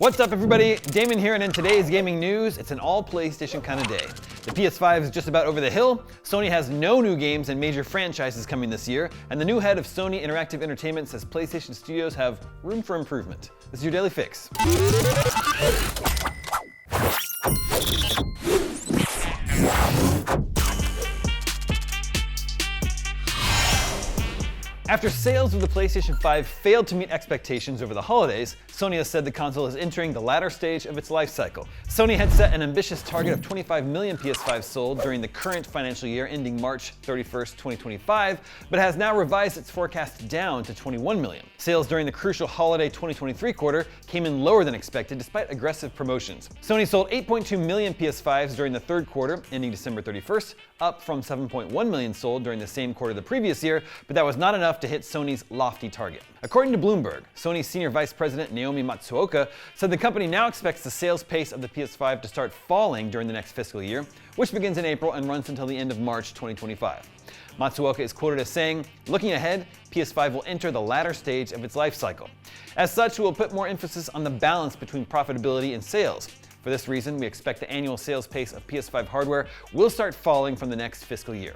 What's up everybody, Damon here, and in today's gaming news, it's an all PlayStation kind of day. The PS5 is just about over the hill, Sony has no new games and major franchises coming this year, and the new head of Sony Interactive Entertainment says PlayStation Studios have room for improvement. This is your Daily Fix. After sales of the PlayStation 5 failed to meet expectations over the holidays, Sony has said the console is entering the latter stage of its life cycle. Sony had set an ambitious target of 25 million PS5 sold during the current financial year ending March 31st, 2025, but has now revised its forecast down to 21 million. Sales during the crucial holiday 2023 quarter came in lower than expected despite aggressive promotions. Sony sold 8.2 million PS5s during the third quarter ending December 31st, up from 7.1 million sold during the same quarter the previous year, but that was not enough to hit Sony's lofty target. According to Bloomberg, Sony's senior vice president Naomi Matsuoka said the company now expects the sales pace of the PS5 to start falling during the next fiscal year, which begins in April and runs until the end of March 2025. Matsuoka is quoted as saying, "Looking ahead, PS5 will enter the latter stage of its life cycle. As such, we will put more emphasis on the balance between profitability and sales. For this reason, we expect the annual sales pace of PS5 hardware will start falling from the next fiscal year."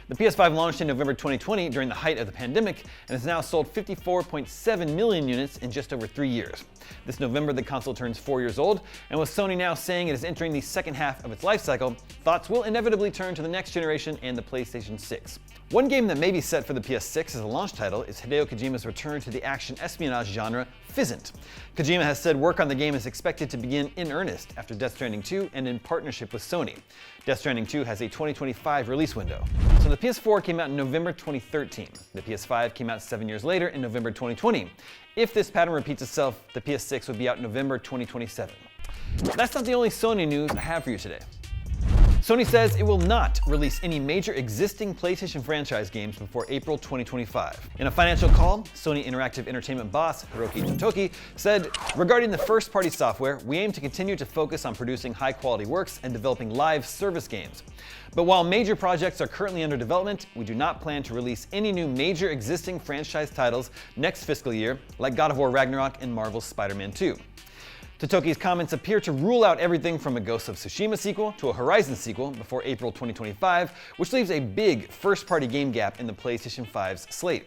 The PS5 launched in November 2020 during the height of the pandemic and has now sold 54.7 million units in just over 3 years. This November, the console turns 4 years old, and with Sony now saying it is entering the second half of its life cycle, thoughts will inevitably turn to the next generation and the PlayStation 6. One game that may be set for the PS6 as a launch title is Hideo Kojima's return to the action espionage genre, Fizzant. Kojima has said work on the game is expected to begin in earnest after Death Stranding 2 and in partnership with Sony. Death Stranding 2 has a 2025 release window. So the PS4 came out in November 2013. The PS5 came out 7 years later in November 2020. If this pattern repeats itself, the PS6 would be out in November 2027. That's not the only Sony news I have for you today. Sony says it will not release any major existing PlayStation franchise games before April 2025. In a financial call, Sony Interactive Entertainment boss Hiroki Totoki said, "Regarding the first-party software, we aim to continue to focus on producing high-quality works and developing live service games. But while major projects are currently under development, we do not plan to release any new major existing franchise titles next fiscal year, like God of War Ragnarok and Marvel's Spider-Man 2. Totoki's comments appear to rule out everything from a Ghost of Tsushima sequel to a Horizon sequel before April 2025, which leaves a big first-party game gap in the PlayStation 5's slate.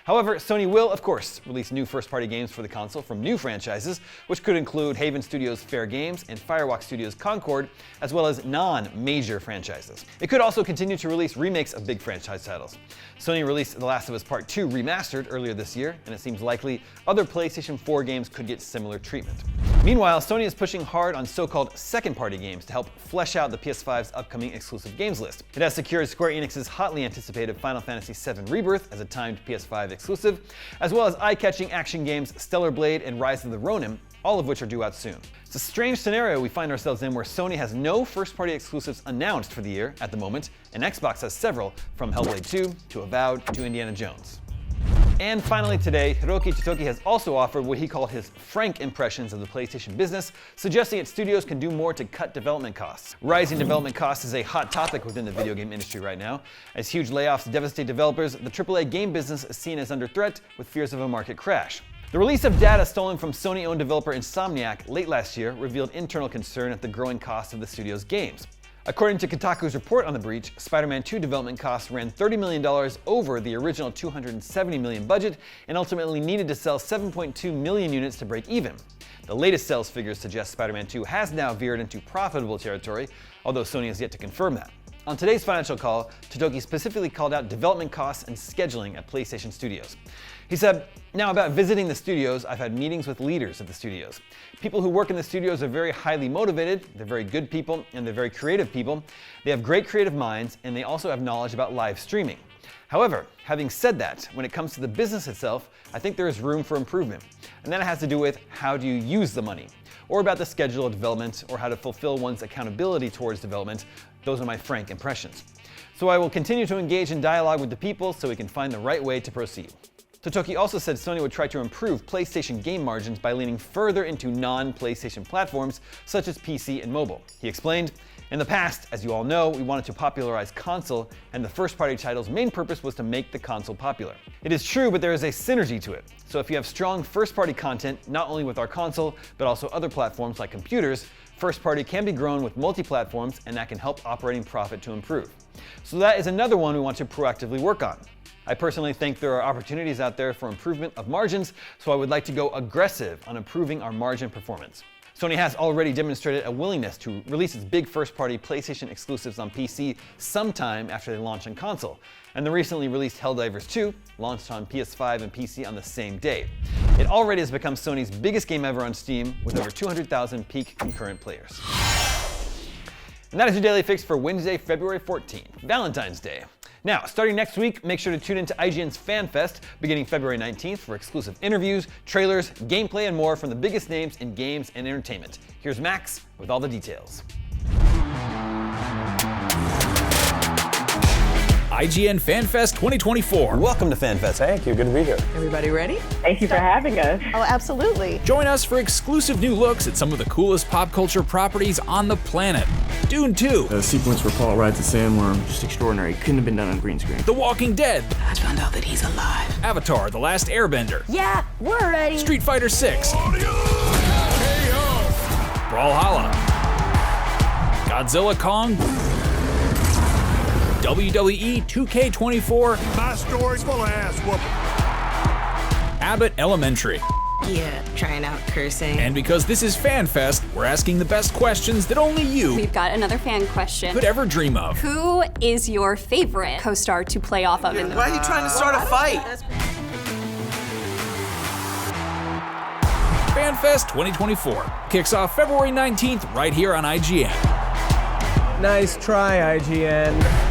However, Sony will, of course, release new first-party games for the console from new franchises, which could include Haven Studios' Fair Games and Firewalk Studios' Concord, as well as non-major franchises. It could also continue to release remakes of big franchise titles. Sony released The Last of Us Part 2 Remastered earlier this year, and it seems likely other PlayStation 4 games could get similar treatment. Meanwhile, Sony is pushing hard on so-called second-party games to help flesh out the PS5's upcoming exclusive games list. It has secured Square Enix's hotly anticipated Final Fantasy VII Rebirth as a timed PS5 exclusive, as well as eye-catching action games Stellar Blade and Rise of the Ronin, all of which are due out soon. It's a strange scenario we find ourselves in where Sony has no first-party exclusives announced for the year at the moment, and Xbox has several, from Hellblade 2 to Avowed to Indiana Jones. And finally today, Hiroki Totoki has also offered what he called his frank impressions of the PlayStation business, suggesting its studios can do more to cut development costs. Rising development costs is a hot topic within the video game industry right now. As huge layoffs devastate developers, the AAA game business is seen as under threat with fears of a market crash. The release of data stolen from Sony-owned developer Insomniac late last year revealed internal concern at the growing cost of the studio's games. According to Kotaku's report on the breach, Spider-Man 2 development costs ran $30 million over the original $270 million budget and ultimately needed to sell 7.2 million units to break even. The latest sales figures suggest Spider-Man 2 has now veered into profitable territory, although Sony has yet to confirm that. On today's financial call, Totoki specifically called out development costs and scheduling at PlayStation Studios. He said, "Now about visiting the studios, I've had meetings with leaders at the studios. People who work in the studios are very highly motivated, they're very good people, and they're very creative people. They have great creative minds, and they also have knowledge about live streaming. However, having said that, when it comes to the business itself, I think there is room for improvement. And that has to do with how do you use the money, or about the schedule of development, or how to fulfill one's accountability towards development. Those are my frank impressions. So I will continue to engage in dialogue with the people so we can find the right way to proceed." Totoki also said Sony would try to improve PlayStation game margins by leaning further into non-PlayStation platforms such as PC and mobile. He explained, In the past, as you all know, we wanted to popularize console, and the first-party title's main purpose was to make the console popular. It is true, but there is a synergy to it. So if you have strong first-party content, not only with our console, but also other platforms like computers, first-party can be grown with multi-platforms, and that can help operating profit to improve. So that is another one we want to proactively work on. I personally think there are opportunities out there for improvement of margins, so I would like to go aggressive on improving our margin performance. Sony has already demonstrated a willingness to release its big first-party PlayStation exclusives on PC sometime after they launch on console, and the recently released Helldivers 2 launched on PS5 and PC on the same day. It already has become Sony's biggest game ever on Steam, with over 200,000 peak concurrent players. And that is your Daily Fix for Wednesday, February 14th, Valentine's Day. Now, starting next week, make sure to tune into IGN's FanFest beginning February 19th for exclusive interviews, trailers, gameplay, and more from the biggest names in games and entertainment. Here's Max with all the details. IGN FanFest 2024. Welcome to FanFest. Thank you, good to be here. Everybody ready? Thank you for having us. Oh, absolutely. Join us for exclusive new looks at some of the coolest pop culture properties on the planet. Dune 2. The sequence where Paul rides the sandworm, just extraordinary. Couldn't have been done on green screen. The Walking Dead. I found out that he's alive. Avatar: The Last Airbender. Yeah, we're ready. Street Fighter 6. Brawlhalla. Godzilla Kong. WWE 2K24. My story's full of ass whooping. Abbott Elementary. Yeah, trying out cursing. And because this is FanFest, we're asking the best questions that only you We've got another fan question. could ever dream of. Who is your favorite co-star to play off of in the Why are you trying to start a fight? FanFest 2024 kicks off February 19th right here on IGN. Nice try, IGN.